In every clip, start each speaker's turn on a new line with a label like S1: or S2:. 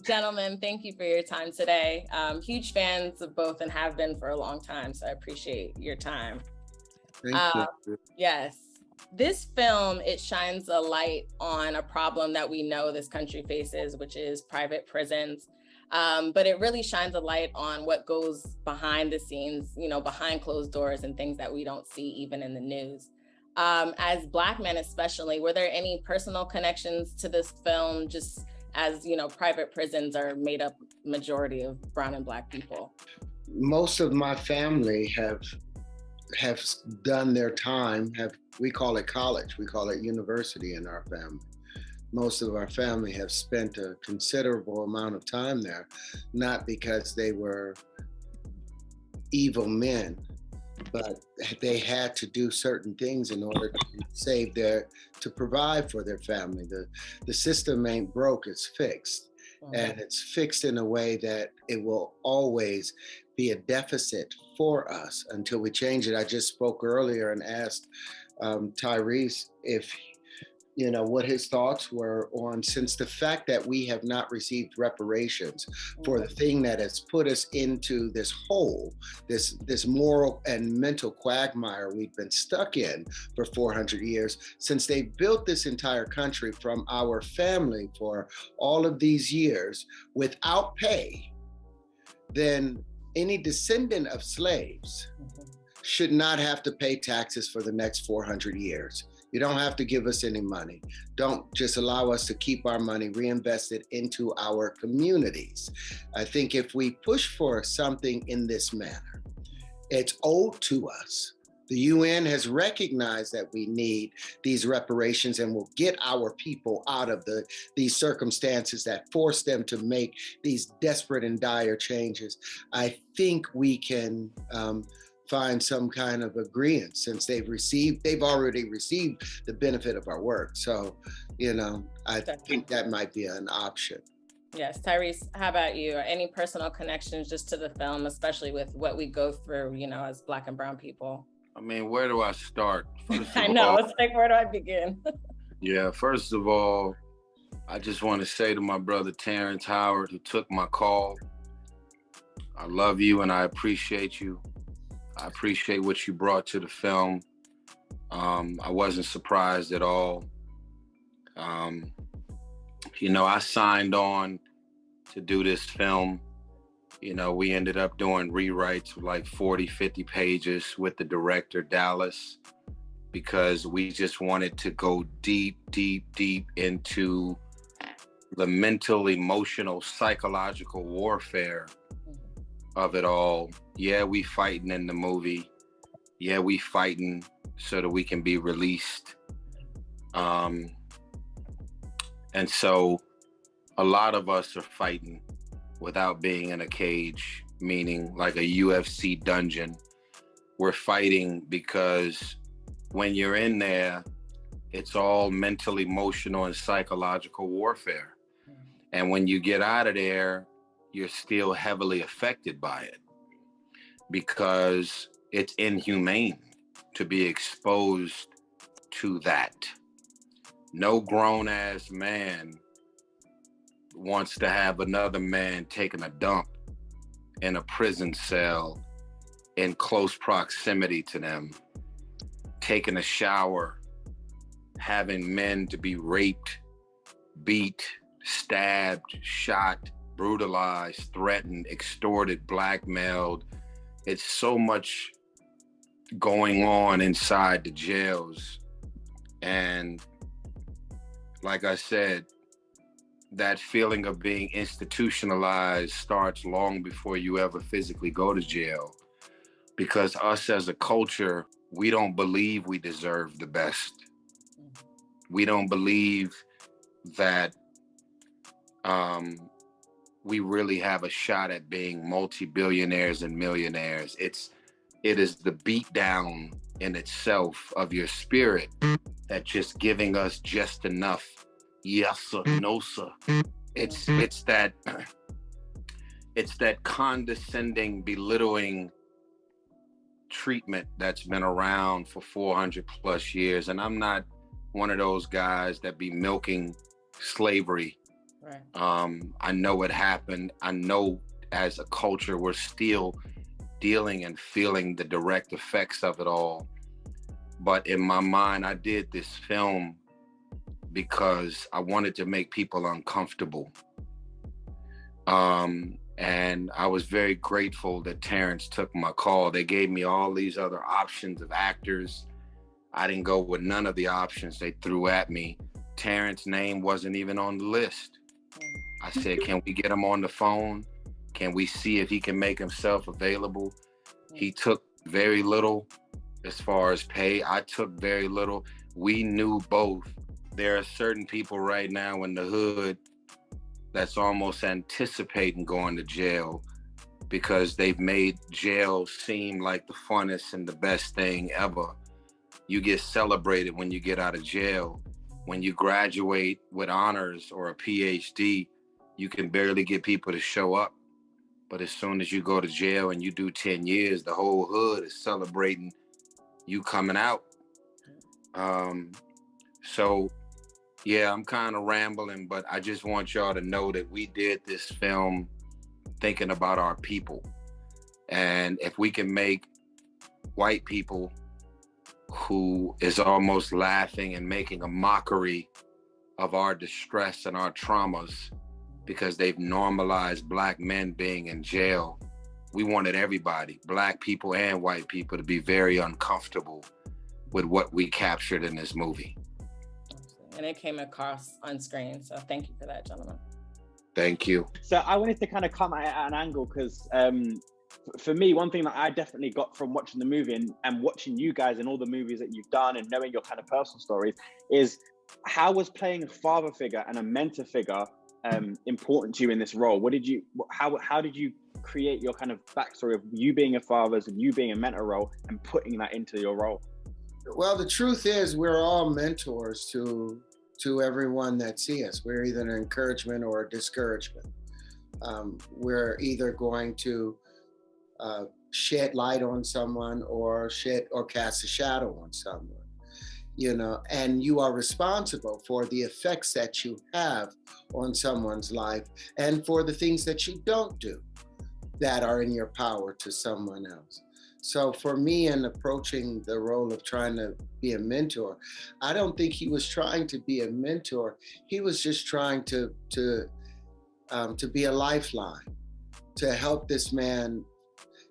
S1: Gentlemen, thank you for your time today. Huge fans of both and have been for a long time, so I appreciate your time.
S2: Thank you.
S1: Yes. This film, it shines a light on a problem that we know this country faces, which is private prisons. But it really shines a light on what goes behind the scenes, behind closed doors and things that we don't see even in the news. As Black men especially, were there any personal connections to this film, just as, private prisons are made up majority of brown and Black people?
S2: Most of my family have done their time, we call it college, we call it university in our family. Most of our family have spent a considerable amount of time there, not because they were evil men, but they had to do certain things in order to provide for their family. The system ain't broke, it's fixed. And it's fixed in a way that it will always be a deficit for us until we change it. I just spoke earlier and asked Tyrese if, what his thoughts were on, since the fact that we have not received reparations for the thing that has put us into this hole, this moral and mental quagmire we've been stuck in for 400 years, since they built this entire country from our family for all of these years without pay, then any descendant of slaves should not have to pay taxes for the next 400 years. You don't have to give us any money. Don't just allow us to keep our money reinvested into our communities. I think if we push for something in this manner, it's owed to us. The UN has recognized that we need these reparations and will get our people out of these circumstances that force them to make these desperate and dire changes. I think we can find some kind of agreement, since they've already received the benefit of our work. So, I think that might be an option.
S1: Yes, Tyrese, how about you? Any personal connections just to the film, especially with what we go through, as Black and brown people?
S3: I mean, where do I start?
S1: I know, it's like, where do I begin?
S3: Yeah, first of all, I just want to say to my brother Terrance Howard, who took my call, I love you and I appreciate you. I appreciate what you brought to the film. I wasn't surprised at all. I signed on to do this film. We ended up doing rewrites of like 40, 50 pages with the director, Dallas, because we just wanted to go deep, deep, deep into the mental, emotional, psychological warfare of it all. Yeah, we fighting in the movie. Yeah, we fighting so that we can be released. And so a lot of us are fighting without being in a cage, meaning like a UFC dungeon. We're fighting because when you're in there, it's all mental, emotional, and psychological warfare. And when you get out of there, you're still heavily affected by it, because it's inhumane to be exposed to that. No grown-ass man wants to have another man taking a dump in a prison cell in close proximity to them, taking a shower, having men to be raped, beat, stabbed, shot, brutalized, threatened, extorted, blackmailed. It's so much going on inside the jails. And like I said, that feeling of being institutionalized starts long before you ever physically go to jail. Because us as a culture, we don't believe we deserve the best. We don't believe that we really have a shot at being multi-billionaires and millionaires. It is the beat down in itself of your spirit that just giving us just enough. Yes, sir, no, sir. It's that condescending, belittling treatment that's been around for 400 plus years. And I'm not one of those guys that be milking slavery
S1: Right.
S3: I know it happened. I know as a culture, we're still dealing and feeling the direct effects of it all. But in my mind, I did this film because I wanted to make people uncomfortable. And I was very grateful that Terrance took my call. They gave me all these other options of actors. I didn't go with none of the options they threw at me. Terrance's name wasn't even on the list. I said, can we get him on the phone? Can we see if he can make himself available? He took very little as far as pay. I took very little. We knew both. There are certain people right now in the hood that's almost anticipating going to jail because they've made jail seem like the funnest and the best thing ever. You get celebrated when you get out of jail. When you graduate with honors or a PhD, you can barely get people to show up. But as soon as you go to jail and you do 10 years, the whole hood is celebrating you coming out. So yeah, I'm kind of rambling, but I just want y'all to know that we did this film thinking about our people. And if we can make white people who is almost laughing and making a mockery of our distress and our traumas because they've normalized Black men being in jail, we wanted everybody, Black people and white people, to be very uncomfortable with what we captured in this movie.
S1: And it came across on screen. So thank you for that, gentlemen.
S3: Thank you.
S4: So I wanted to kind of come at an angle because for me, one thing that I definitely got from watching the movie and watching you guys in all the movies that you've done and knowing your kind of personal stories is how was playing a father figure and a mentor figure important to you in this role? How did you create your kind of backstory of you being a father and you being a mentor role and putting that into your role?
S2: Well, the truth is we're all mentors to everyone that see us. We're either an encouragement or a discouragement. We're either going to shed light on someone or cast a shadow on someone, and you are responsible for the effects that you have on someone's life and for the things that you don't do that are in your power to someone else. So for me, in approaching the role of trying to be a mentor, I don't think he was trying to be a mentor. He was just trying to be a lifeline, to help this man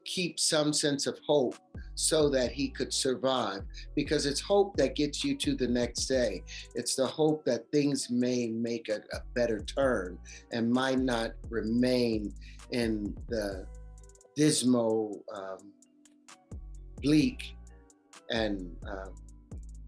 S2: keep some sense of hope so that he could survive. Because it's hope that gets you to the next day. It's the hope that things may make a better turn and might not remain in the dismal, bleak and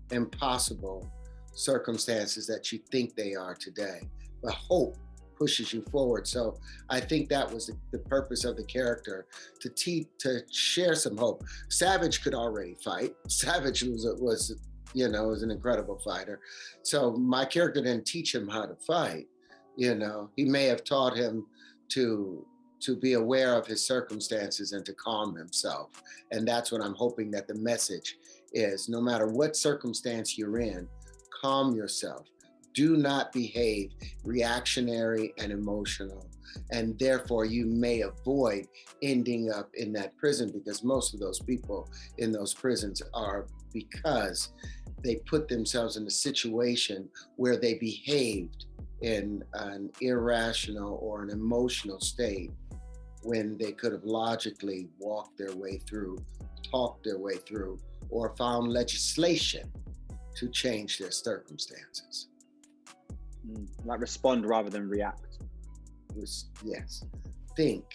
S2: impossible circumstances that you think they are today. But hope pushes you forward. So I think that was the purpose of the character, to share some hope. Savage could already fight. Savage was an incredible fighter. So my character didn't teach him how to fight. He may have taught him to be aware of his circumstances and to calm himself. And that's what I'm hoping that the message is. No matter what circumstance you're in, calm yourself. Do not behave reactionary and emotional. And therefore you may avoid ending up in that prison, because most of those people in those prisons are because they put themselves in a situation where they behaved in an irrational or an emotional state when they could have logically walked their way through, talked their way through, or found legislation to change their circumstances.
S4: Like respond rather than react.
S2: Yes. Think.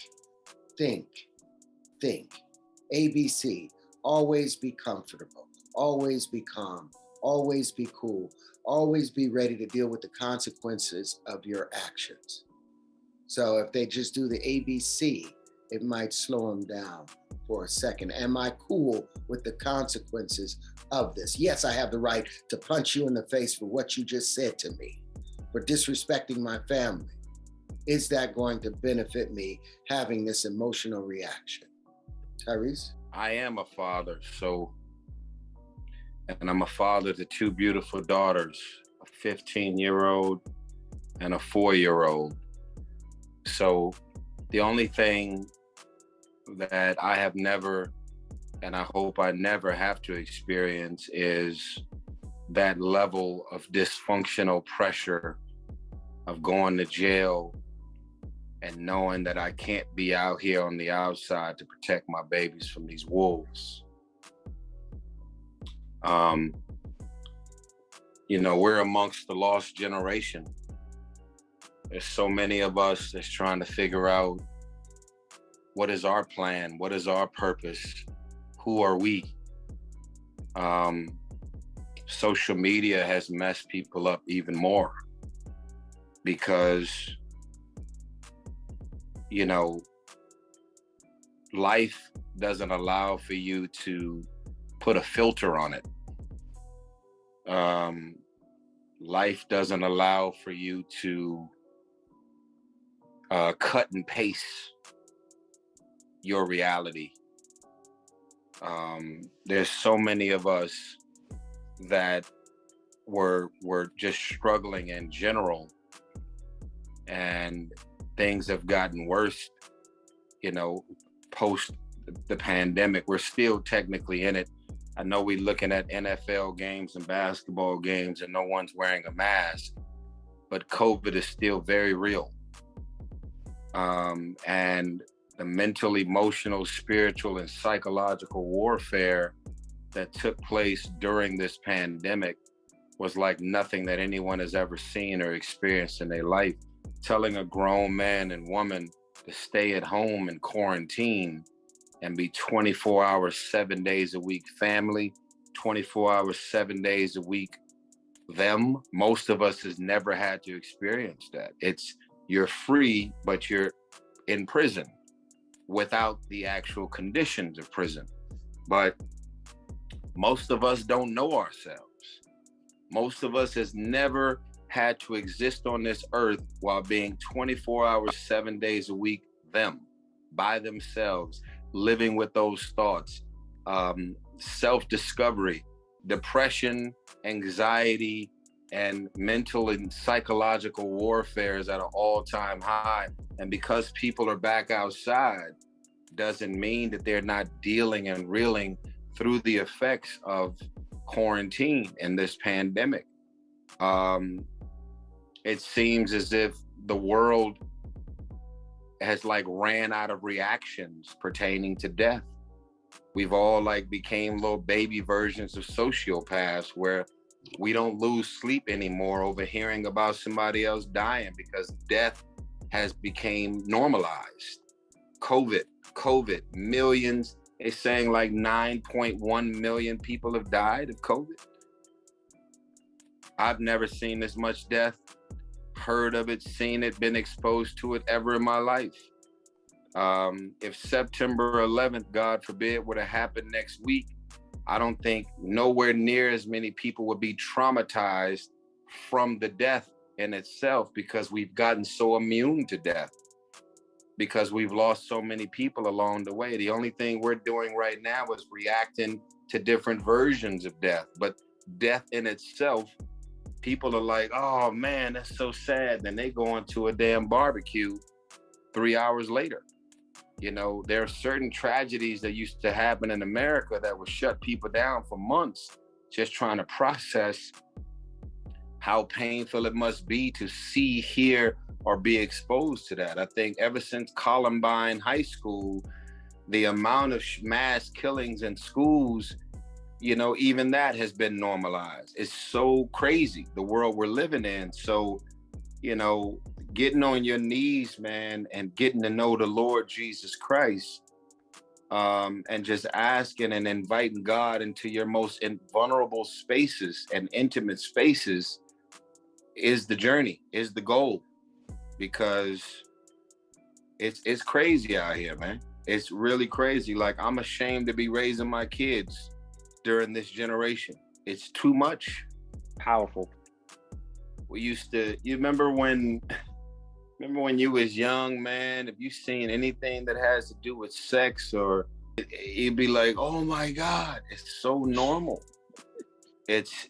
S2: ABC. Always be comfortable. Always be calm. Always be cool. Always be ready to deal with the consequences of your actions. So if they just do the ABC, it might slow them down for a second. Am I cool with the consequences of this? Yes, I have the right to punch you in the face for what you just said to me, for disrespecting my family. Is that going to benefit me having this emotional reaction? Tyrese?
S3: I am a father, and I'm a father to two beautiful daughters, a 15-year-old and a 4-year-old. So the only thing that I have never, and I hope I never have to experience, is that level of dysfunctional pressure of going to jail and knowing that I can't be out here on the outside to protect my babies from these wolves. You know, we're amongst the lost generation. There's so many of us that's trying to figure out, what is our plan? What is our purpose? Who are we? Social media has messed people up even more because, you know, life doesn't allow for you to put a filter on it. Life doesn't allow for you to cut and paste your reality. There's so many of us that were just struggling in general, and things have gotten worse, you know, post the pandemic. We're still technically in it. I know we're looking at NFL games and basketball games and no one's wearing a mask, but COVID is still very real. And the mental, emotional, spiritual, and psychological warfare that took place during this pandemic was like nothing that anyone has ever seen or experienced in their life. Telling a grown man and woman to stay at home and quarantine and be 24 hours, 7 days a week family, 24 hours, 7 days a week them. Most of us has never had to experience that. It's, you're free, but you're in prison without the actual conditions of prison. But most of us don't know ourselves. Most of us has never had to exist on this earth while being 24 hours, 7 days a week, them, by themselves, living with those thoughts, self-discovery, depression, anxiety, and mental and psychological warfare is at an all-time high. And because people are back outside, doesn't mean that they're not dealing and reeling through the effects of quarantine and this pandemic. It seems as if the world has like ran out of reactions pertaining to death. We've all like became little baby versions of sociopaths where we don't lose sleep anymore over hearing about somebody else dying because death has became normalized. COVID, millions, they're saying like 9.1 million people have died of COVID. I've never seen this much death, heard of it, seen it, been exposed to it ever in my life. If September 11th, God forbid, were to happen next week, I don't think nowhere near as many people would be traumatized from the death in itself because we've gotten so immune to death, because we've lost so many people along the way. The only thing we're doing right now is reacting to different versions of death. But death in itself, people are like, oh man, that's so sad. Then they go into a damn barbecue 3 hours later. You know, there are certain tragedies that used to happen in America that would shut people down for months, just trying to process how painful it must be to see, hear, or be exposed to that. I think ever since Columbine High School, the amount of mass killings in schools, you know, even that has been normalized. It's so crazy, the world we're living in. So, you know, getting on your knees, man, and getting to know the Lord Jesus Christ, and just asking and inviting God into your most vulnerable spaces and intimate spaces is the journey, is the goal. Because it's crazy out here, man. It's really crazy. Like, I'm ashamed to be raising my kids during this generation. It's too much.
S4: Powerful.
S3: We used to, you remember when you was young, man, if you seen anything that has to do with sex, or you'd be like, oh my God, it's so normal. It's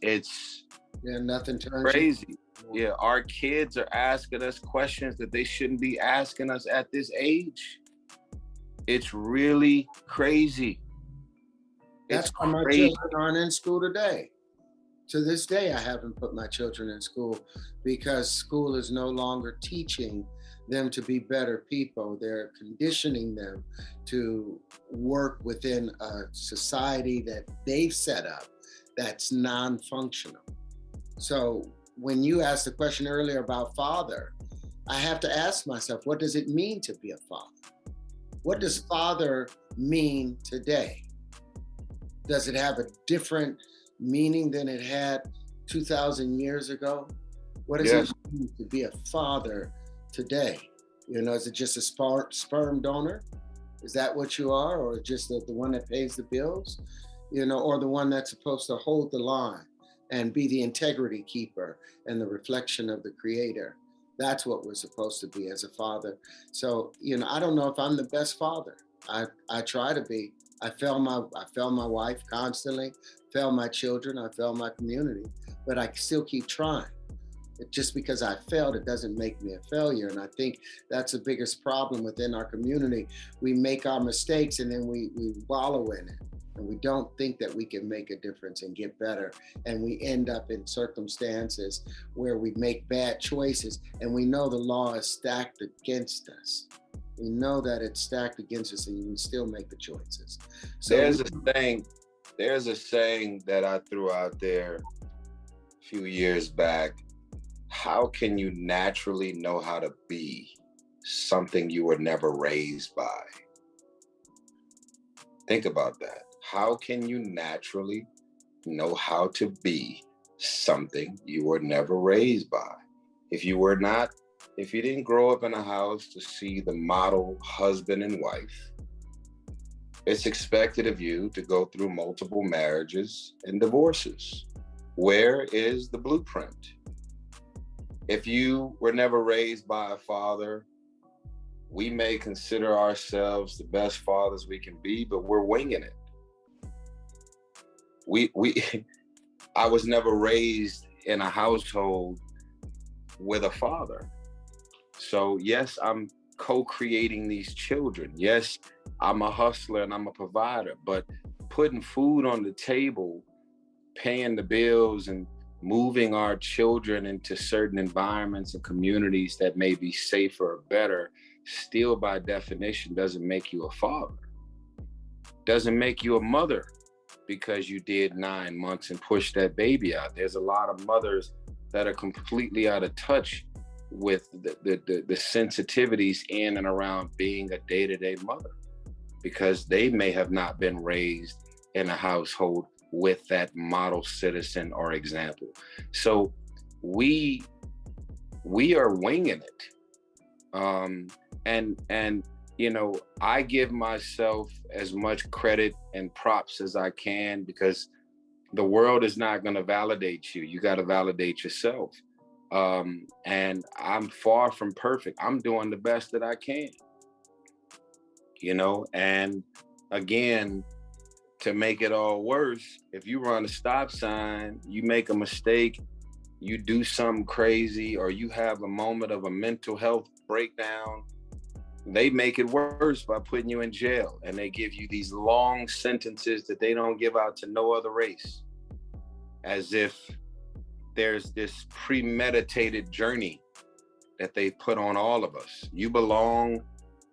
S2: Yeah, nothing turns
S3: crazy. Yeah, our kids are asking us questions that they shouldn't be asking us at this age. It's really crazy.
S2: That's why my children aren't in school today. To this day, I haven't put my children in school because school is no longer teaching them to be better people. They're conditioning them to work within a society that they've set up that's non-functional. So when you asked the question earlier about father, I have to ask myself, what does it mean to be a father? What does father mean today? Does it have a different meaning than it had 2,000 years ago? What does it mean to be a father today? You know, is it just a sperm donor? Is that what you are? Or just the one that pays the bills? You know, or the one that's supposed to hold the line and be the integrity keeper and the reflection of the creator? That's what we're supposed to be as a father. So, you know, I don't know if I'm the best father. I try to be. I fail my wife constantly, fail my children, I fail my community, but I still keep trying. Just because I failed, it doesn't make me a failure. And I think that's the biggest problem within our community. We make our mistakes and then we wallow in it. And we don't think that we can make a difference and get better. And we end up in circumstances where we make bad choices and we know the law is stacked against us. We know that it's stacked against us and we still make the choices. So
S3: there's a saying that I threw out there a few years back. How can you naturally know how to be something you were never raised by? Think about that. How can you naturally know how to be something you were never raised by? If you didn't grow up in a house to see the model husband and wife, it's expected of you to go through multiple marriages and divorces. Where is the blueprint? If you were never raised by a father, we may consider ourselves the best fathers we can be, but we're winging it. I was never raised in a household with a father. So yes, I'm co-creating these children. Yes, I'm a hustler and I'm a provider, but putting food on the table, paying the bills and moving our children into certain environments and communities that may be safer or better, still by definition doesn't make you a father. Doesn't make you a mother because you did 9 months and pushed that baby out. There's a lot of mothers that are completely out of touch with the sensitivities in and around being a day-to-day mother because they may have not been raised in a household with that model citizen or example. So we are winging it. And you know, I give myself as much credit and props as I can because the world is not going to validate you. You got to validate yourself. And I'm far from perfect. I'm doing the best that I can, you know, and again, to make it all worse, if you run a stop sign, you make a mistake, you do something crazy, or you have a moment of a mental health breakdown, they make it worse by putting you in jail. And they give you these long sentences that they don't give out to no other race, as if there's this premeditated journey that they put on all of us. You belong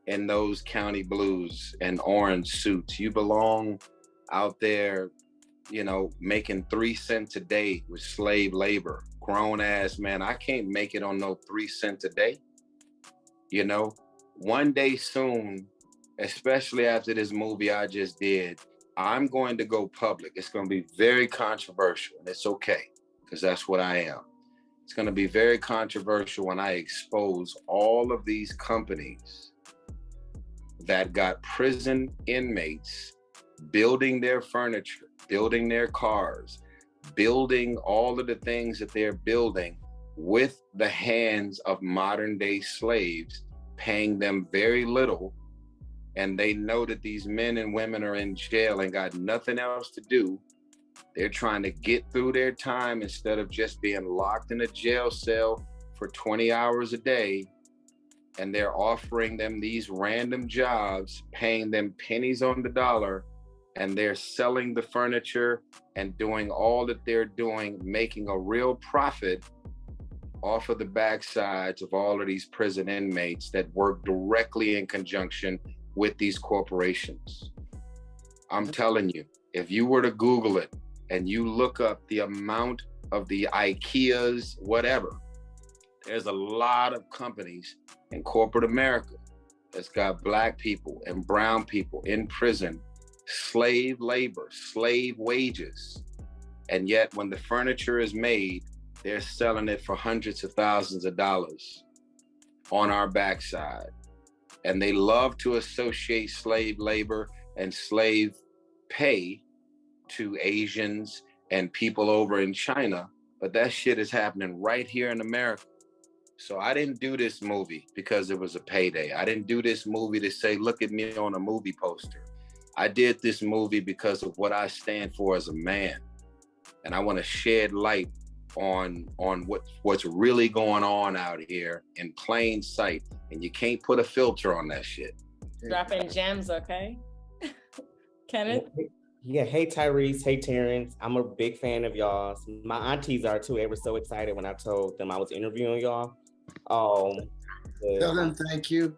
S3: in those county blues and orange suits. You belong out there, you know, making 3 cents a day with slave labor. Grown ass man, I can't make it on no 3 cents a day. You know, one day soon, especially after this movie I just did, I'm going to go public. It's going to be very controversial, and it's okay, because that's what I am. It's going to be very controversial when I expose all of these companies that got prison inmates building their furniture, building their cars, building all of the things that they're building with the hands of modern day slaves, paying them very little. And they know that these men and women are in jail and got nothing else to do They're trying to get through their time instead of just being locked in a jail cell for 20 hours a day. And they're offering them these random jobs, paying them pennies on the dollar, and they're selling the furniture and doing all that they're doing, making a real profit off of the backsides of all of these prison inmates that work directly in conjunction with these corporations. I'm telling you, if you were to Google it and you look up the amount of the IKEAs, whatever, there's a lot of companies in corporate America that's got Black people and brown people in prison, slave labor, slave wages. And yet when the furniture is made, they're selling it for hundreds of thousands of dollars on our backside. And they love to associate slave labor and slave pay to Asians and people over in China, but that shit is happening right here in America. So I didn't do this movie because it was a payday. I didn't do this movie to say, look at me on a movie poster. I did this movie because of what I stand for as a man. And I want to shed light on what's really going on out here in plain sight. And you can't put a filter on that shit.
S1: Dropping gems, okay? Kenneth?
S5: Yeah, hey Tyrese, hey Terrance. I'm a big fan of y'all. My aunties are too. They were so excited when I told them I was interviewing y'all.
S2: Tell them thank you.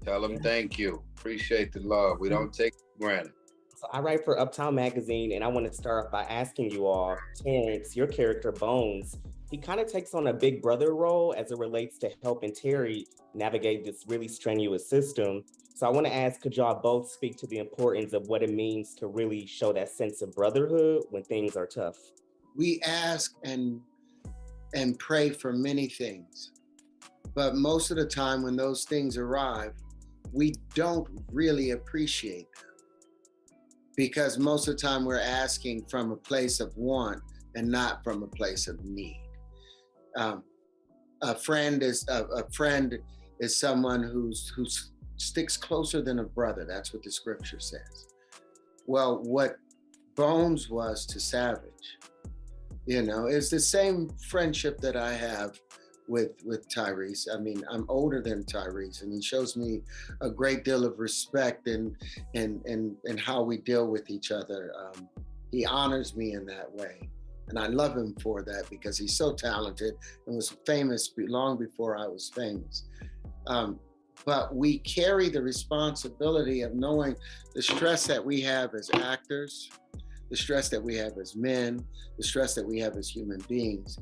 S3: Tell them thank you. Appreciate the love. We don't take it for granted.
S5: So I write for Uptown Magazine, and I want to start by asking you all, Terrance, your character Bones, he kind of takes on a big brother role as it relates to helping Terry navigate this really strenuous system. So I want to ask, could y'all both speak to the importance of what it means to really show that sense of brotherhood when things are tough?
S2: We ask and pray for many things, but most of the time when those things arrive, we don't really appreciate them, because most of the time we're asking from a place of want and not from a place of need. A friend is someone who sticks closer than a brother. That's what the scripture says. Well, what Bones was to Savage, it's the same friendship that I have with Tyrese. I mean, I'm older than Tyrese, and he shows me a great deal of respect in how we deal with each other. He honors me in that way. And I love him for that because he's so talented and was famous long before I was famous. But we carry the responsibility of knowing the stress that we have as actors, the stress that we have as men, the stress that we have as human beings.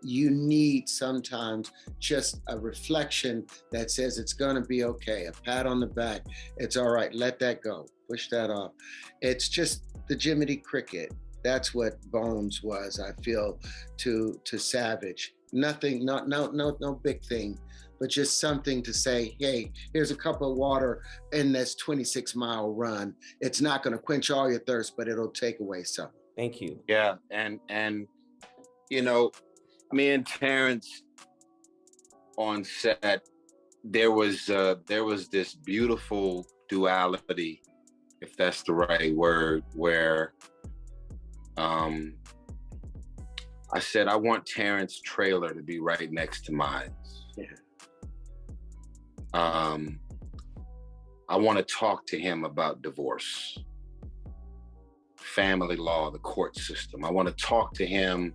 S2: You need sometimes just a reflection that says it's gonna be okay, a pat on the back, it's all right, let that go, push that off. It's just the Jiminy Cricket. That's what Bones was, I feel, to Savage. Nothing, no big thing, but just something to say, hey, here's a cup of water in this 26-mile run. It's not gonna quench all your thirst, but it'll take away some.
S5: Thank you.
S3: Yeah, and me and Terrence on set, there was this beautiful duality, if that's the right word, where I said, I want Terrence's trailer to be right next to mine.
S2: Yeah.
S3: I want to talk to him about divorce, family law, the court system. I want to talk to him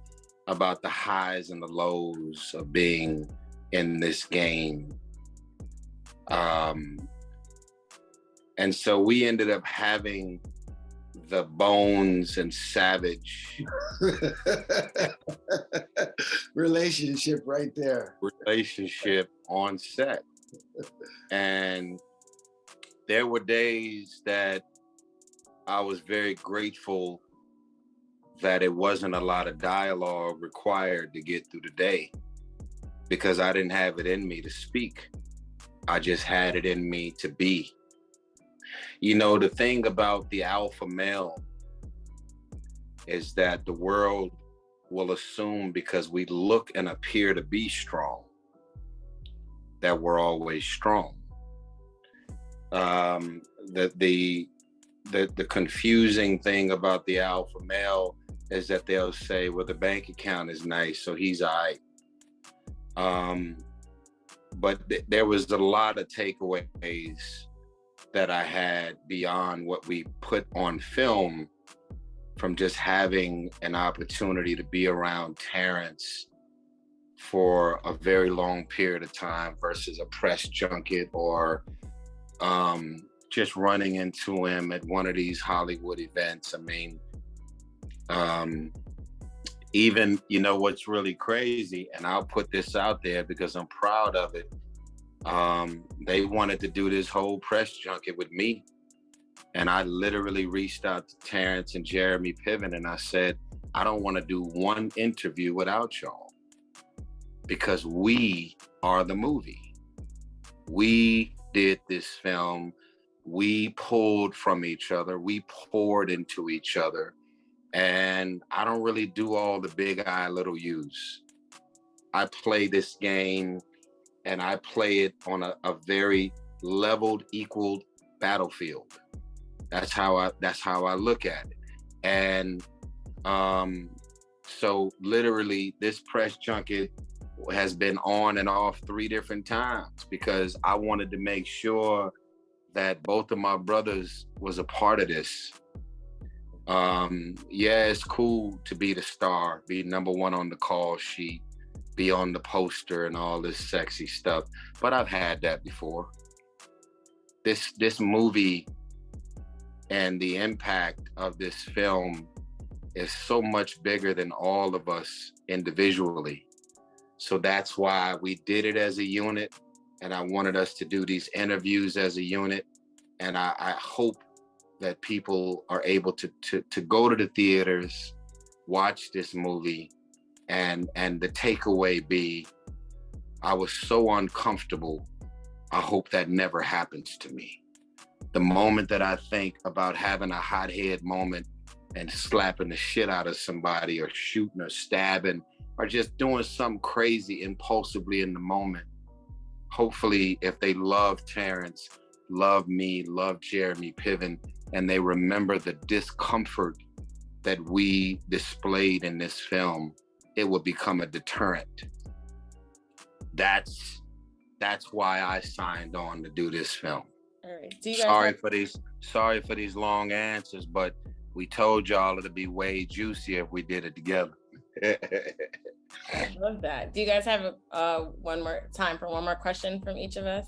S3: about the highs and the lows of being in this game. And so we ended up having the Bones and Savage
S2: relationship right there.
S3: Relationship on set. And there were days that I was very grateful that it wasn't a lot of dialogue required to get through the day, because I didn't have it in me to speak. I just had it in me to be. The thing about the alpha male is that the world will assume, because we look and appear to be strong, that we're always strong. The the confusing thing about the alpha male is that they'll say, well, the bank account is nice, so he's all right. But there was a lot of takeaways that I had beyond what we put on film from just having an opportunity to be around Terrance for a very long period of time versus a press junket or just running into him at one of these Hollywood events. I mean, even, you know, what's really crazy, and I'll put this out there because I'm proud of it. They wanted to do this whole press junket with me. And I literally reached out to Terrence and Jeremy Piven and I said, I don't want to do one interview without y'all because we are the movie. We did this film. We pulled from each other. We poured into each other. And I don't really do all the big I, little U's. I play this game and I play it on a very leveled, equal battlefield. That's how I look at it. And so literally this press junket has been on and off 3 different times because I wanted to make sure that both of my brothers was a part of this. Yeah, it's cool to be the star, be #1 on the call sheet, be on the poster and all this sexy stuff, but I've had that before. This movie and the impact of this film is so much bigger than all of us individually. So that's why we did it as a unit, and I wanted us to do these interviews as a unit. And I hope that people are able to go to the theaters, watch this movie, and the takeaway be, I was so uncomfortable. I hope that never happens to me. The moment that I think about having a hothead moment and slapping the shit out of somebody or shooting or stabbing or just doing something crazy impulsively in the moment, hopefully if they love Terrance, love me, love Jeremy Piven, and they remember the discomfort that we displayed in this film, it will become a deterrent. That's why I signed on to do this film.
S1: All right.
S3: Sorry for these long answers, but we told y'all it'd be way juicier if we did it together.
S1: I love that. Do you guys have one more time for one more question from each of us?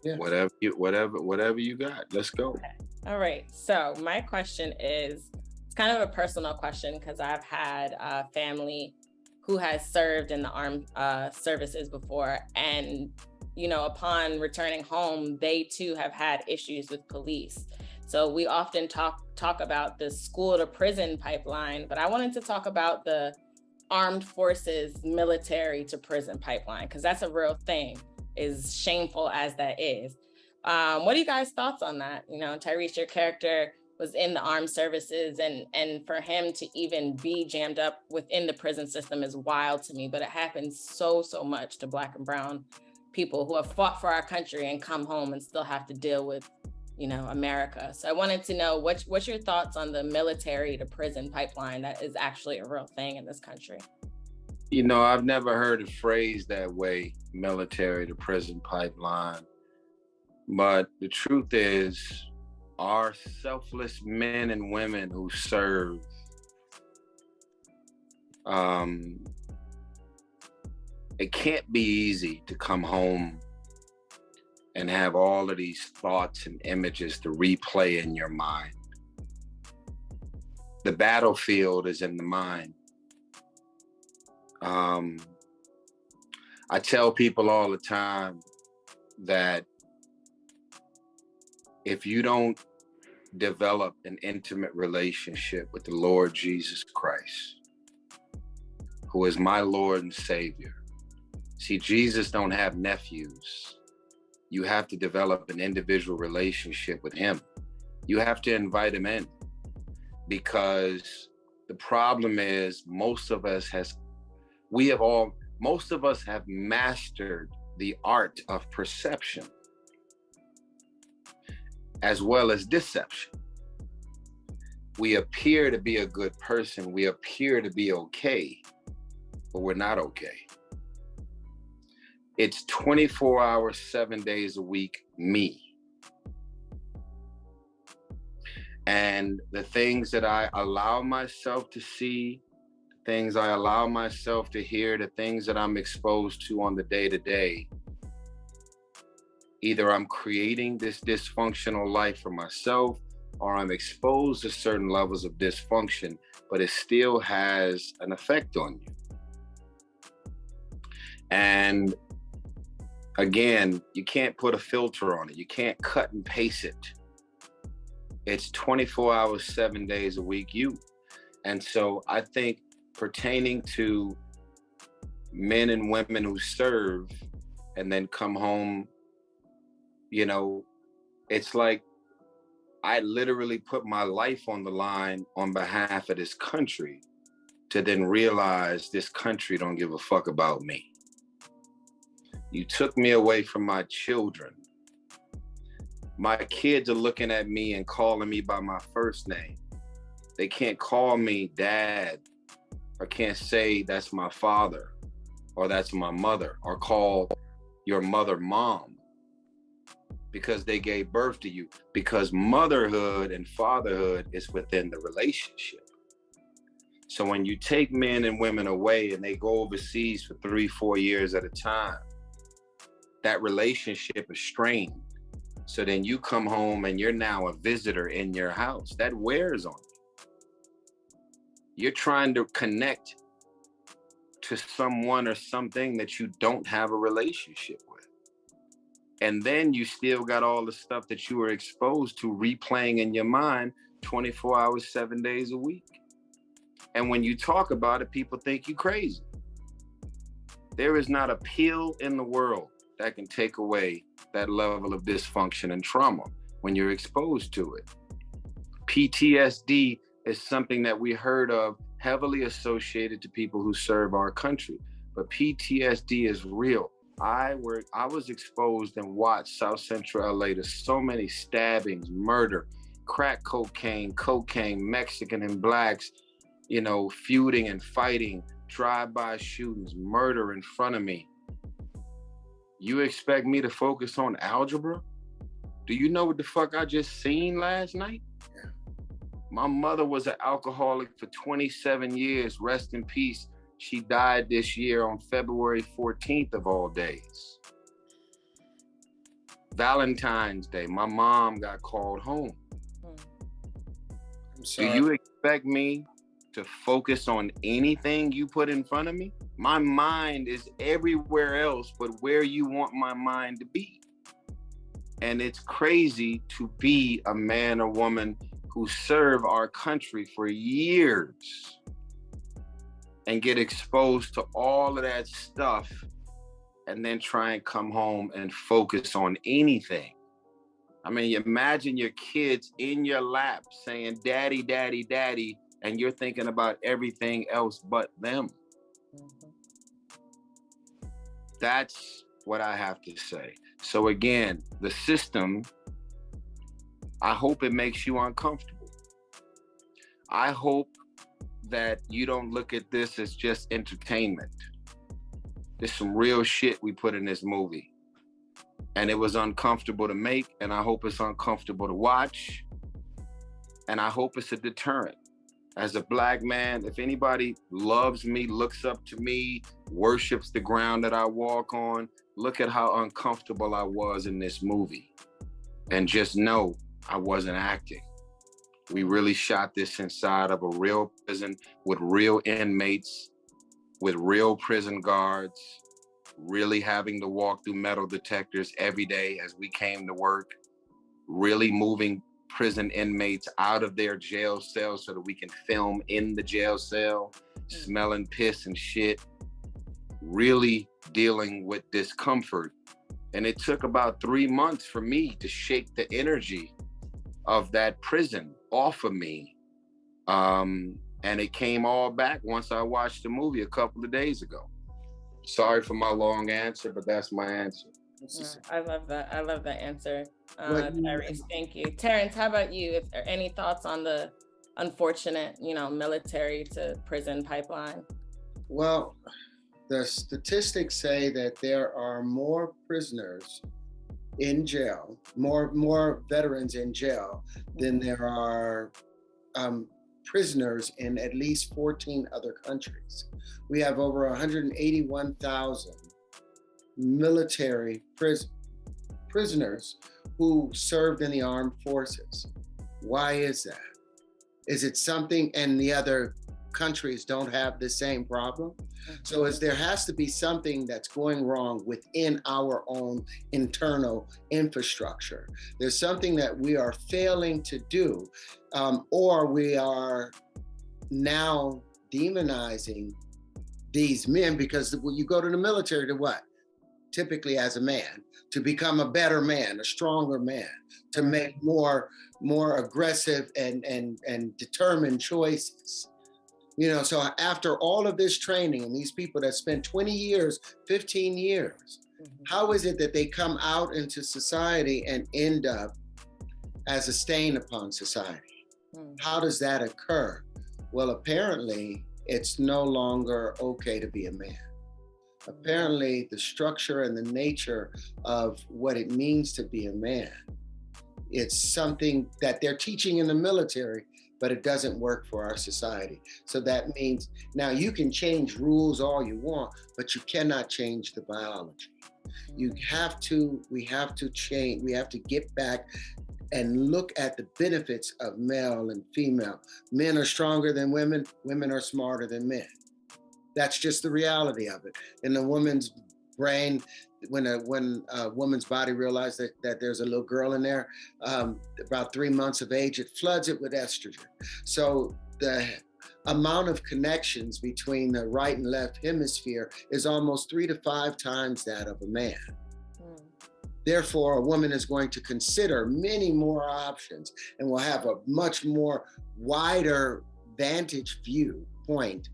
S2: Yeah.
S3: Whatever you got. Let's go.
S1: Okay. All right. So my question is, it's kind of a personal question because I've had a family who has served in the armed services before, and you know, upon returning home, they too have had issues with police. So we often talk about the school to prison pipeline, but I wanted to talk about the armed forces military to prison pipeline, because that's a real thing, as shameful as that is. What are you guys' thoughts on that? You know, Tyrese, your character was in the armed services, and for him to even be jammed up within the prison system is wild to me, but it happens so much to Black and brown people who have fought for our country and come home and still have to deal with, you know, America. So I wanted to know what's your thoughts on the military to prison pipeline that is actually a real thing in this country?
S3: You know, I've never heard it phrased that way, military to prison pipeline. But the truth is, our selfless men and women who serve, it can't be easy to come home and have all of these thoughts and images to replay in your mind. The battlefield is in the mind. I tell people all the time that if you don't develop an intimate relationship with the Lord Jesus Christ, who is my Lord and Savior. See, Jesus don't have nephews. You have to develop an individual relationship with him. You have to invite him in, because the problem is most of us have mastered the art of perception as well as deception. we appear to be a good person. We appear to be okay, but we're not okay. It's 24 hours, 7 days a week, me. And the things that I allow myself to see, things I allow myself to hear, the things that I'm exposed to on the day-to-day, either I'm creating this dysfunctional life for myself, or I'm exposed to certain levels of dysfunction, but it still has an effect on you. And again, you can't put a filter on it. You can't cut and paste it. It's 24 hours, 7 days a week, you. And so I think pertaining to men and women who serve and then come home, you know, it's like I literally put my life on the line on behalf of this country to then realize this country don't give a fuck about me. You took me away from my children. My kids are looking at me and calling me by my first name. They can't call me dad, or can't say that's my father or that's my mother, or call your mother mom, because they gave birth to you. Because motherhood and fatherhood is within the relationship. So when you take men and women away and they go overseas for 3-4 years at a time, that relationship is strained. So then you come home and you're now a visitor in your house. That wears on you. You're trying to connect to someone or something that you don't have a relationship with. And then you still got all the stuff that you were exposed to replaying in your mind 24 hours, 7 days a week. And when you talk about it, people think you crazy. There is not a pill in the world that can take away that level of dysfunction and trauma when you're exposed to it. PTSD is something that we heard of heavily associated to people who serve our country, but PTSD is real. I was exposed and watched South Central LA to so many stabbings, murder, crack cocaine, Mexican and blacks, you know, feuding and fighting, drive-by shootings, murder in front of me. You expect me to focus on algebra? Do you know what the fuck I just seen last night? Yeah. My mother was an alcoholic for 27 years, rest in peace. She died this year on February 14th of all days. Valentine's Day, my mom got called home.
S2: I'm sorry.
S3: Do you expect me to focus on anything you put in front of me? My mind is everywhere else but where you want my mind to be. And it's crazy to be a man or woman who serve our country for years and get exposed to all of that stuff and then try and come home and focus on anything. I mean, imagine your kids in your lap saying, daddy, daddy, daddy, and you're thinking about everything else but them. That's what I have to say. So again, the system, I hope it makes you uncomfortable. I hope that you don't look at this as just entertainment. There's some real shit we put in this movie. And it was uncomfortable to make, and I hope it's uncomfortable to watch. And I hope it's a deterrent. As a Black man, if anybody loves me, looks up to me, worships the ground that I walk on, look at how uncomfortable I was in this movie. And just know I wasn't acting. We really shot this inside of a real prison with real inmates, with real prison guards, really having to walk through metal detectors every day as we came to work, really moving prison inmates out of their jail cells so that we can film in the jail cell, smelling piss and shit, really dealing with discomfort. And it took about 3 months for me to shake the energy of that prison off of me. And it came all back once I watched the movie a couple of days ago. Sorry for my long answer, but that's my answer.
S1: I love that. I love that answer. Tyrese, thank you. Terrance, how about you? If there are any thoughts on the unfortunate, military to prison pipeline?
S2: Well, the statistics say that there are more prisoners in jail, more veterans in jail than there are prisoners in at least 14 other countries. We have over 181,000 military prisoners who served in the armed forces. Why is that? Is it something, and the other countries don't have the same problem? So there has to be something that's going wrong within our own internal infrastructure. There's something that we are failing to do, or we are now demonizing these men, because when you go to the military to what? Typically as a man, to become a better man, a stronger man, to make more aggressive and determined choices. So after all of this training and these people that spent 20 years, 15 years, how is it that they come out into society and end up as a stain upon society? How does that occur? Well, apparently it's no longer okay to be a man. Apparently the structure and the nature of what it means to be a man, it's something that they're teaching in the military, but it doesn't work for our society. So that means now you can change rules all you want, but you cannot change the biology. We have to change, we have to get back and look at the benefits of male and female. Men are stronger than women, women are smarter than men. That's just the reality of it. In the woman's brain, when a woman's body realizes that there's a little girl in there, about 3 months of age, it floods it with estrogen. So the amount of connections between the right and left hemisphere is almost 3 to 5 times that of a man. Therefore, a woman is going to consider many more options and will have a much more wider vantage viewpoint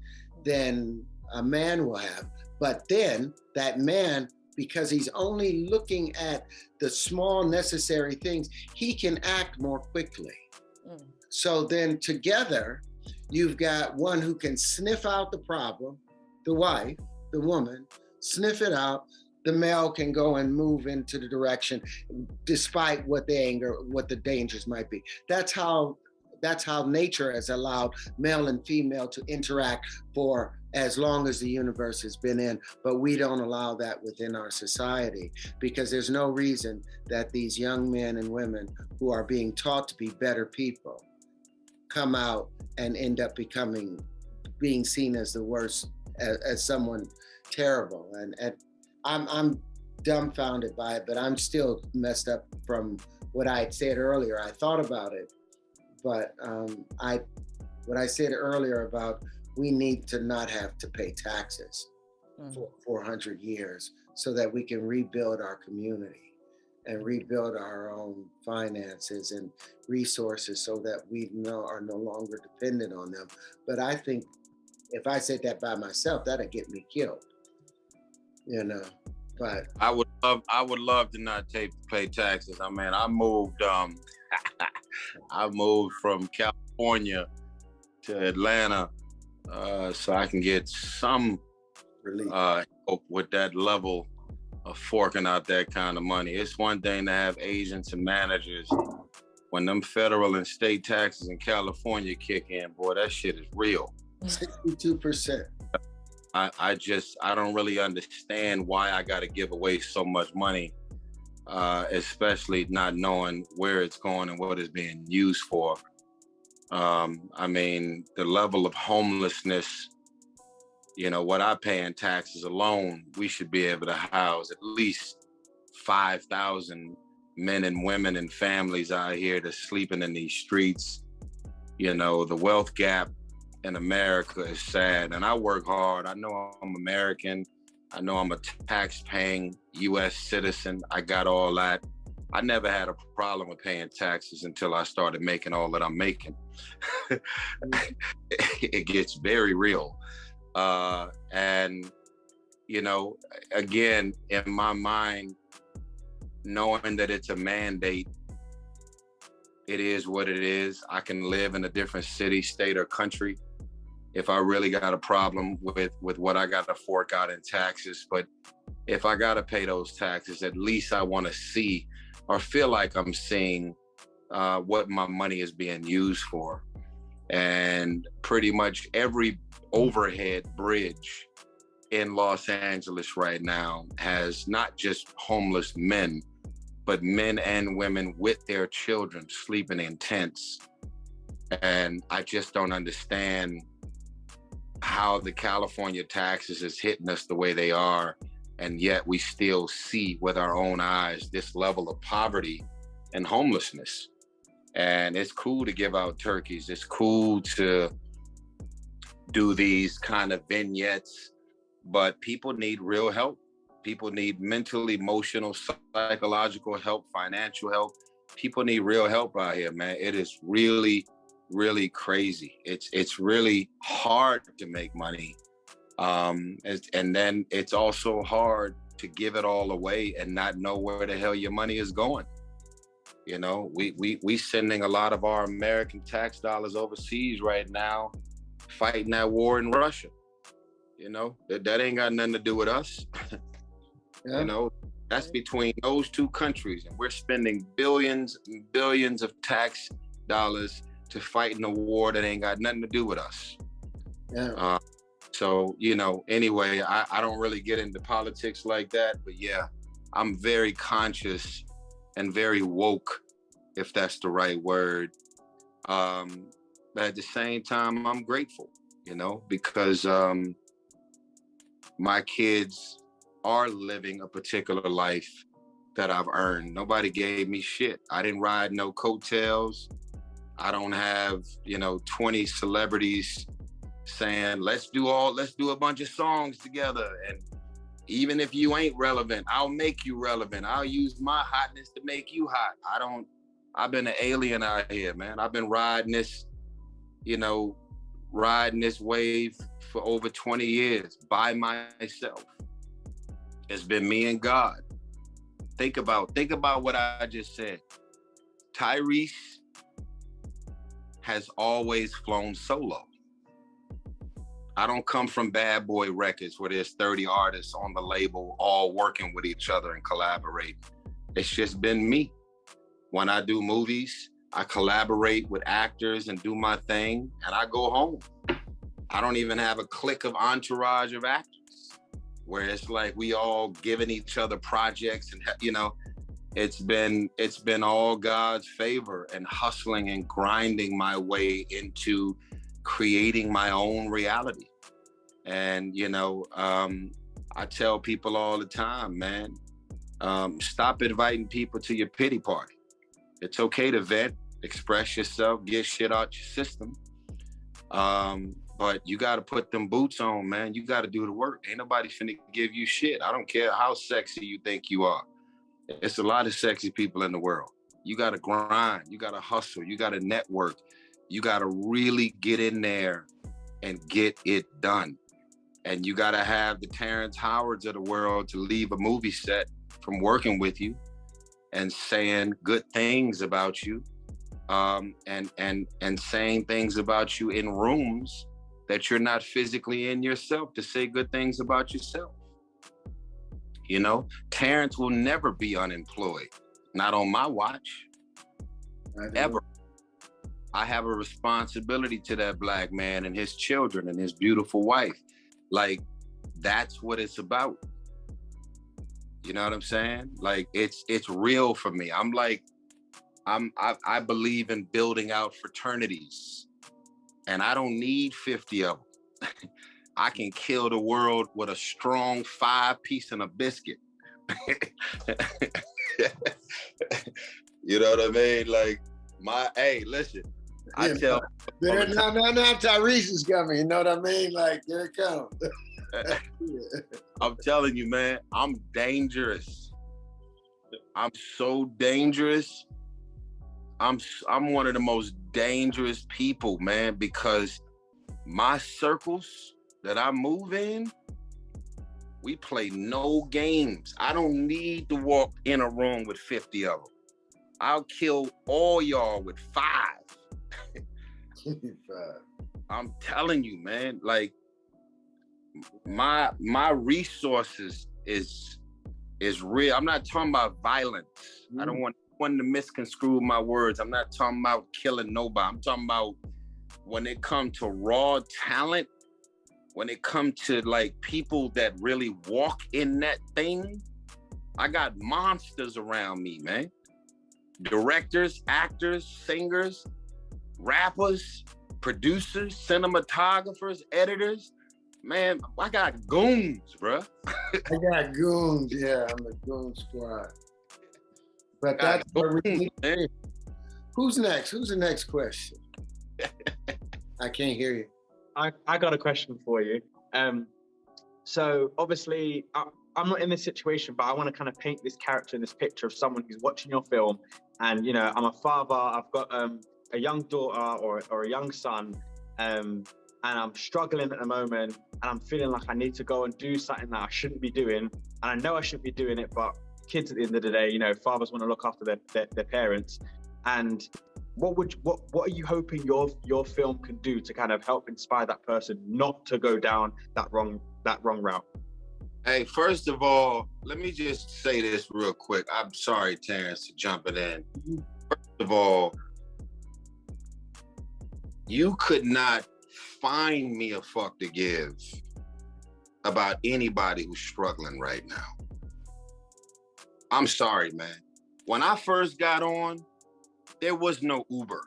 S2: than a man will have. But then that man, because he's only looking at the small necessary things, he can act more quickly. So then together, you've got one who can sniff out the problem, the wife, the woman, sniff it out. The male can go and move into the direction despite what the dangers might be. That's how nature has allowed male and female to interact for as long as the universe has been in, but we don't allow that within our society, because there's no reason that these young men and women who are being taught to be better people come out and end up being seen as the worst, as someone terrible. And I'm dumbfounded by it, but I'm still messed up from what I had said earlier. I thought about it, but what I said earlier about we need to not have to pay taxes for 400 years so that we can rebuild our community and rebuild our own finances and resources so that we are no longer dependent on them. But I think if I said that by myself, that'd get me killed, but
S3: I would love to not pay taxes. I mean, I moved from California to Atlanta so I can get some
S2: relief
S3: help with that level of forking out that kind of money. It's one thing to have agents and managers. When them federal and state taxes in California kick in, boy, that shit is real.
S2: 62%.
S3: I don't really understand why I got to give away so much money, especially not knowing where it's going and what it's being used for. I mean, the level of homelessness, what I pay in taxes alone, we should be able to house at least 5,000 men and women and families out here that's sleeping in these streets. The wealth gap in America is sad, and I work hard. I know I'm American. I know I'm a tax-paying U.S. citizen. I got all that. I never had a problem with paying taxes until I started making all that I'm making. It gets very real. And, again, in my mind, knowing that it's a mandate it is what it is. I can live in a different city, state, or country if I really got a problem with what I got to fork out in taxes. But if I got to pay those taxes, at least I want to see or feel like I'm seeing what my money is being used for. And pretty much every overhead bridge in Los Angeles right now has not just homeless men, but men and women with their children sleeping in tents. And I just don't understand how the California taxes is hitting us the way they are. And yet we still see with our own eyes this level of poverty and homelessness. And it's cool to give out turkeys. It's cool to do these kind of vignettes, but people need real help. People need mental, emotional, psychological help, financial help. People need real help out here, man. It is really, really crazy. It's really hard to make money. And then it's also hard to give it all away and not know where the hell your money is going. You know, we sending a lot of our American tax dollars overseas right now, fighting that war in Russia. You know, that ain't got nothing to do with us. Yeah. You know, that's between those two countries, and we're spending billions and billions of tax dollars to fight in a war that ain't got nothing to do with us. Yeah. So, you know, anyway, I don't really get into politics like that, but yeah, I'm very conscious and very woke, if that's the right word. But at the same time, I'm grateful, you know, because my kids are living a particular life that I've earned. Nobody gave me shit. I didn't ride no coattails. I don't have, you know, 20 celebrities saying, let's do a bunch of songs together. And even if you ain't relevant, I'll make you relevant. I'll use my hotness to make you hot. I've been an alien out here, man. I've been riding this wave for over 20 years by myself. It's been me and God. Think about what I just said. Tyrese has always flown solo. I don't come from Bad Boy Records where there's 30 artists on the label all working with each other and collaborating. It's just been me. When I do movies, I collaborate with actors and do my thing, and I go home. I don't even have a clique of entourage of actors where it's like we all giving each other projects, and you know, it's been all God's favor and hustling and grinding my way into creating my own reality. And you know, I tell people all the time, man, stop inviting people to your pity party. It's okay to vent, express yourself, get shit out your system. But you got to put them boots on, man. You got to do the work. Ain't nobody finna give you shit. I don't care how sexy you think you are. It's a lot of sexy people in the world. You got to grind. You got to hustle. You got to network. You got to really get in there and get it done. And you got to have the Terrence Howards of the world to leave a movie set from working with you and saying good things about you, and saying things about you in rooms that you're not physically in yourself, to say good things about yourself. You know, Terrence will never be unemployed, not on my watch, ever. I have a responsibility to that Black man and his children and his beautiful wife. Like, that's what it's about. You know what I'm saying? Like, it's real for me. I believe in building out fraternities, and I don't need 50 of them. I can kill the world with a strong 5-piece and a biscuit. You know what I mean? Like, hey, listen, I tell.
S2: Now Tyrese is coming, you know what I mean? Like, here it comes.
S3: I'm telling you, man, I'm dangerous. I'm so dangerous. I'm one of the most dangerous people, man, because my circles that I move in, we play no games. I don't need to walk in a room with 50 of them. I'll kill all y'all with 5. I'm telling you, man, like my resources is real. I'm not talking about violence. I don't want anyone to misconstrue my words. I'm not talking about killing nobody. I'm talking about when it comes to raw talent, when it comes to like people that really walk in that thing, I got monsters around me, man. Directors, actors, singers, rappers, producers, cinematographers, editors. Man, I got goons, bro.
S2: I got goons, yeah, I'm a goon squad. But that's what we need. Who's next? Who's the next question? I can't hear you.
S6: I got a question for you. So obviously, I'm not in this situation, but I want to kind of paint this character in this picture of someone who's watching your film. And, you know, I'm a father, I've got a young daughter or a young son, and I'm struggling at the moment, and I'm feeling like I need to go and do something that I shouldn't be doing. And I know I shouldn't be doing it, but kids at the end of the day, you know, fathers want to look after their parents. And what are you hoping your film can do to kind of help inspire that person not to go down that wrong route?
S3: Hey, first of all, let me just say this real quick. I'm sorry, Terrence, for jumping in. First of all, you could not find me a fuck to give about anybody who's struggling right now. I'm sorry, man. When I first got on, there was no Uber.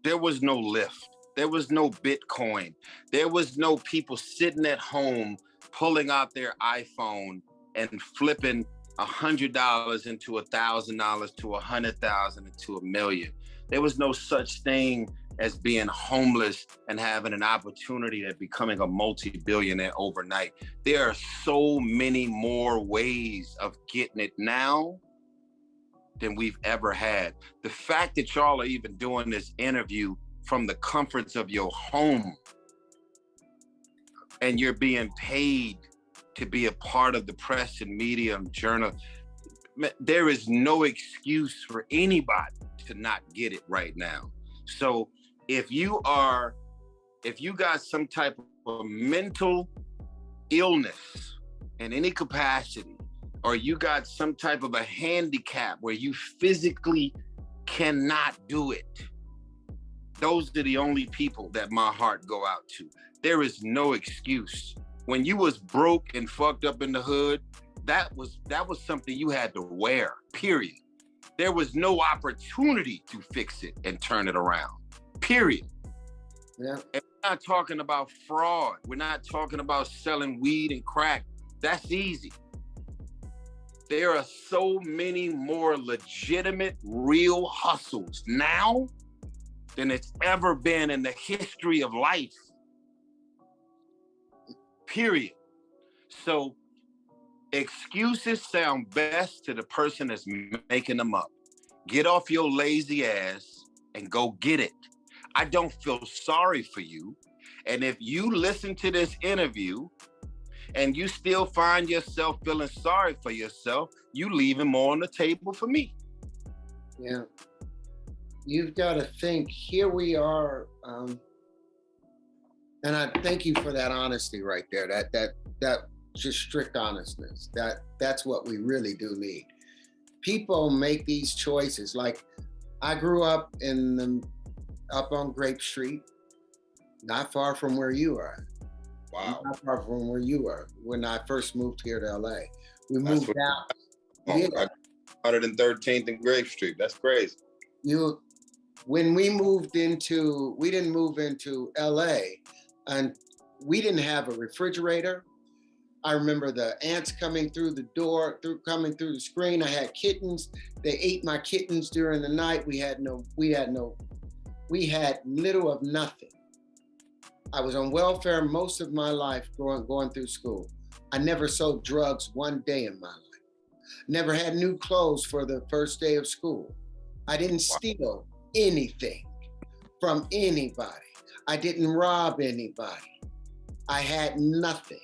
S3: There was no Lyft. There was no Bitcoin. There was no people sitting at home pulling out their iPhone and flipping $100 into $1,000 to 100,000 into $1 million. There was no such thing as being homeless and having an opportunity at becoming a multi-billionaire overnight. There are so many more ways of getting it now than we've ever had. The fact that y'all are even doing this interview from the comforts of your home and you're being paid to be a part of the press and media and journal, there is no excuse for anybody to not get it right now. So if you got some type of mental illness in any capacity, or you got some type of a handicap where you physically cannot do it, those are the only people that my heart go out to. There is no excuse. When you was broke and fucked up in the hood, that was something you had to wear, period. There was no opportunity to fix it and turn it around, period.
S2: Yeah.
S3: And we're not talking about fraud. We're not talking about selling weed and crack. That's easy. There are so many more legitimate, real hustles now than it's ever been in the history of life, period. So excuses sound best to the person that's making them up. Get off your lazy ass and go get it. I don't feel sorry for you. And if you listen to this interview and you still find yourself feeling sorry for yourself, you leaving more on the table for me.
S2: Yeah. You've got to think, here we are, and I thank you for that honesty right there. That just strict honestness. That's what we really do need. People make these choices. Like, I grew up up on Grape Street, not far from where you are.
S3: Wow.
S2: Not far from where you are. When I first moved here to LA, we moved out. Yeah.
S3: 113th and Grape Street. That's crazy.
S2: When we didn't move into LA, and we didn't have a refrigerator. I remember the ants coming through the door, coming through the screen. I had kittens. They ate my kittens during the night. We had little of nothing. I was on welfare most of my life going through school. I never sold drugs one day in my life. Never had new clothes for the first day of school. I didn't steal anything from anybody. I didn't rob anybody. I had nothing.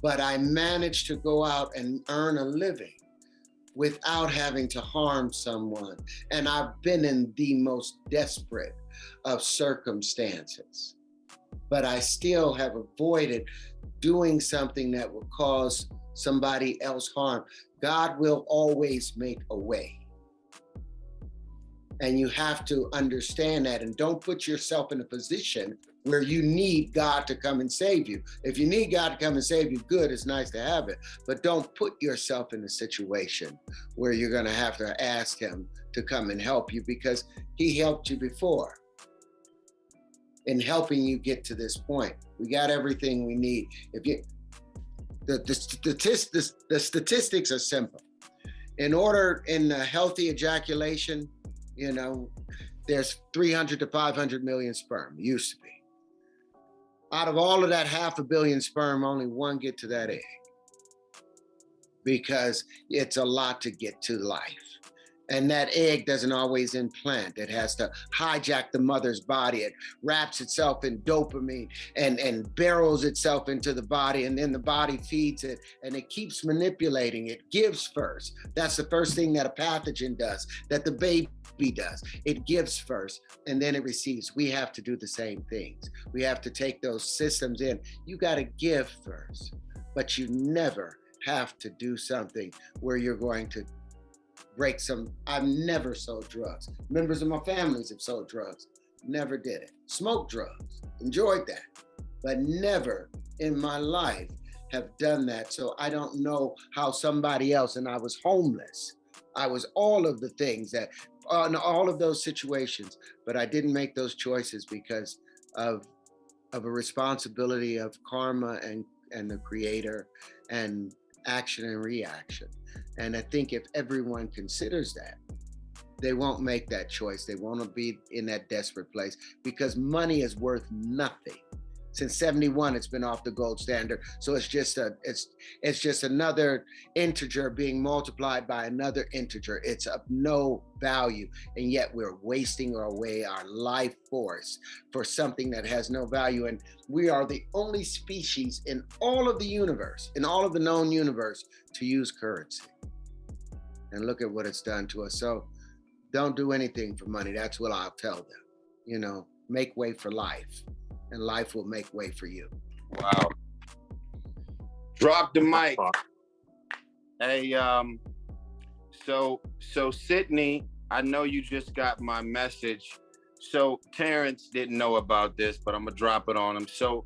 S2: But I managed to go out and earn a living. without having to harm someone. And I've been in the most desperate of circumstances, but I still have avoided doing something that will cause somebody else harm. God will always make a way. And you have to understand that, and don't put yourself in a position where you need God to come and save you. If you need God to come and save you, good, it's nice to have it, but don't put yourself in a situation where you're gonna have to ask him to come and help you, because he helped you before in helping you get to this point. We got everything we need. If you, the statistics are simple. In a healthy ejaculation, you know, there's 300 to 500 million sperm, used to be. Out of all of that 500 million sperm, only one get to that egg, because it's a lot to get to life. And that egg doesn't always implant. It has to hijack the mother's body. It wraps itself in dopamine and barrels itself into the body, and then the body feeds it, and it keeps manipulating. It gives first. That's the first thing that a pathogen does, that the baby does. It gives first, and then it receives. We have to do the same things. We have to take those systems in. You got to give first, but you never have to do something where you're going to break some. I've never sold drugs. Members of my families have sold drugs. Never did it. Smoked drugs, enjoyed that, but never in my life have done that. So I don't know how somebody else, and I was homeless. I was all of the things that, in all of those situations, but I didn't make those choices because of a responsibility of karma and the creator and action and reaction. And I think if everyone considers that, they won't make that choice. They won't be in that desperate place, because money is worth nothing. Since 71, it's been off the gold standard. So it's just another integer being multiplied by another integer. It's of no value. And yet we're wasting away our life force for something that has no value. And we are the only species in all of the universe, in all of the known universe, to use currency. And look at what it's done to us. So don't do anything for money. That's what I'll tell them. You know, make way for life, and life will make way for you.
S3: Wow. Drop the mic. Hey, so Sydney, I know you just got my message. So Terrence didn't know about this, but I'm gonna drop it on him. So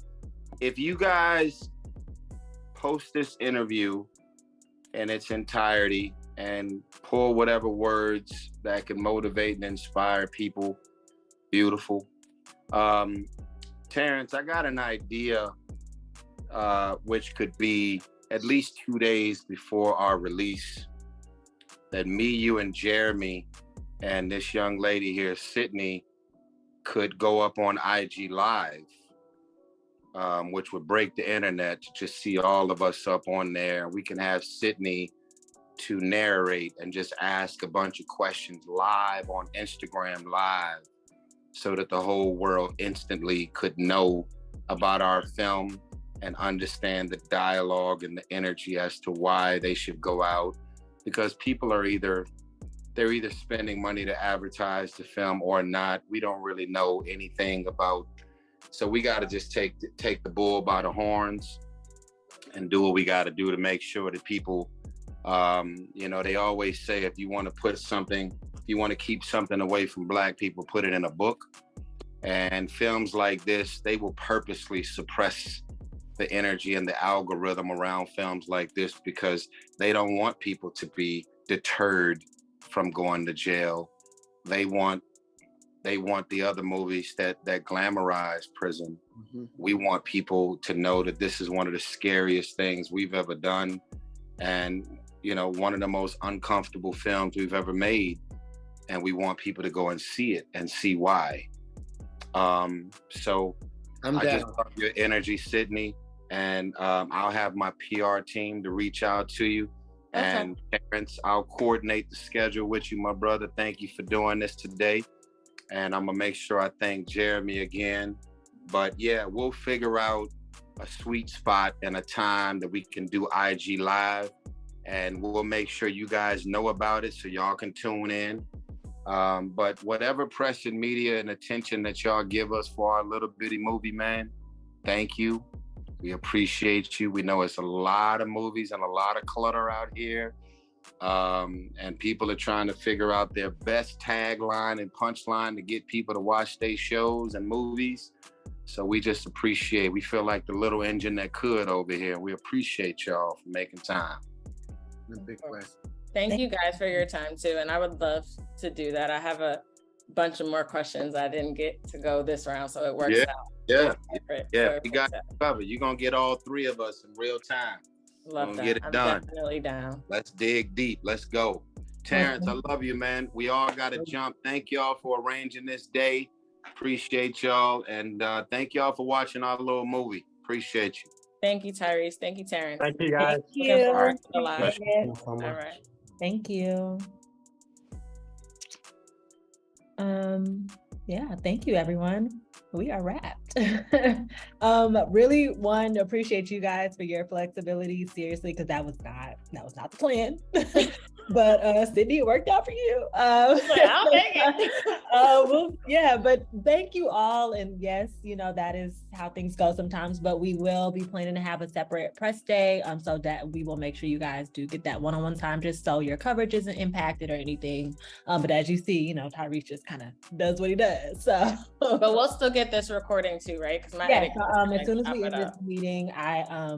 S3: if you guys post this interview in its entirety and pull whatever words that can motivate and inspire people, beautiful. Terrence, I got an idea, which could be at least 2 days before our release, that me, you, and Jeremy, and this young lady here, Sydney, could go up on IG Live, which would break the internet to just see all of us up on there. We can have Sydney to narrate and just ask a bunch of questions live on Instagram Live, so that the whole world instantly could know about our film and understand the dialogue and the energy as to why they should go out. Because people are either spending money to advertise the film or not. We don't really know anything about, so we got to just take the bull by the horns and do what we got to do to make sure that people, they always say, if you want to put something, if you want to keep something away from Black people, put it in a book. And films like this, they will purposely suppress the energy and the algorithm around films like this, because they don't want people to be deterred from going to jail. They want the other movies that glamorize prison. Mm-hmm. We want people to know that this is one of the scariest things we've ever done, and one of the most uncomfortable films we've ever made. And we want people to go and see it and see why. So I just love your energy, Sydney, and I'll have my PR team to reach out to you. Okay. And Terrence, I'll coordinate the schedule with you, my brother. Thank you for doing this today. And I'm gonna make sure I thank Jeremy again. But yeah, we'll figure out a sweet spot and a time that we can do IG Live and we'll make sure you guys know about it so y'all can tune in. But whatever press and media and attention that y'all give us for our little bitty movie, man, thank you. We appreciate you. We know it's a lot of movies and a lot of clutter out here. And people are trying to figure out their best tagline and punchline to get people to watch their shows and movies. So we just appreciate, we feel like the little engine that could over here. We appreciate y'all for making time.
S2: A big question.
S1: Thank you guys for your time too. And I would love to do that. I have a bunch of more questions. I didn't get to go this round, so it works out.
S3: Yeah,
S1: So
S3: we got it covered. You're going to get all three of us in real time.
S1: Love that.
S3: Get it
S1: I'm
S3: done.
S1: Definitely down.
S3: Let's dig deep. Let's go. Terrence, I love you, man. We all got to jump. Thank y'all for arranging this day. Appreciate y'all. And thank y'all for watching our little movie. Appreciate you.
S1: Thank you, Tyrese. Thank you, Terrance.
S6: Thank you, guys.
S7: Thank you.
S1: All right.
S5: So
S1: All
S5: much.
S1: right.
S7: Thank you. Yeah, thank you, everyone. We are wrapped. Really appreciate you guys for your flexibility, seriously, because that was not the plan. But Sydney, it worked out for you.
S1: I'll take it.
S7: Yeah, but thank you all. And yes, that is how things go sometimes, but we will be planning to have a separate press day so that we will make sure you guys do get that one-on-one time, just so your coverage isn't impacted or anything. But as you see, Tyrese just kind of does what he does. So,
S1: but we'll still get this recording too, right? Because
S7: as soon as we end this meeting, I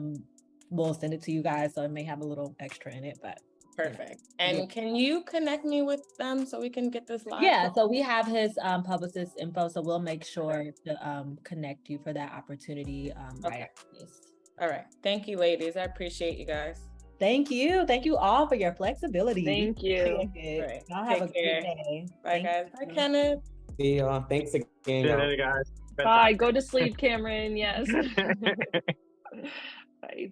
S7: will send it to you guys, so it may have a little extra in it, but.
S1: Perfect. And can you connect me with them so we can get this live?
S7: Yeah, so we have his publicist info, so we'll make sure to connect you for that opportunity.
S1: Okay. All right. Thank you, ladies. I appreciate you guys.
S7: Thank you. Thank you all for your flexibility.
S8: Thank you.
S1: Right.
S7: Y'all have
S1: Take
S7: a
S1: care.
S7: good day.
S1: Bye, guys. Bye, Kenneth.
S5: See y'all. Thanks again.
S6: See you later, guys.
S8: Bye. Go to sleep, Cameron. Yes. Bye.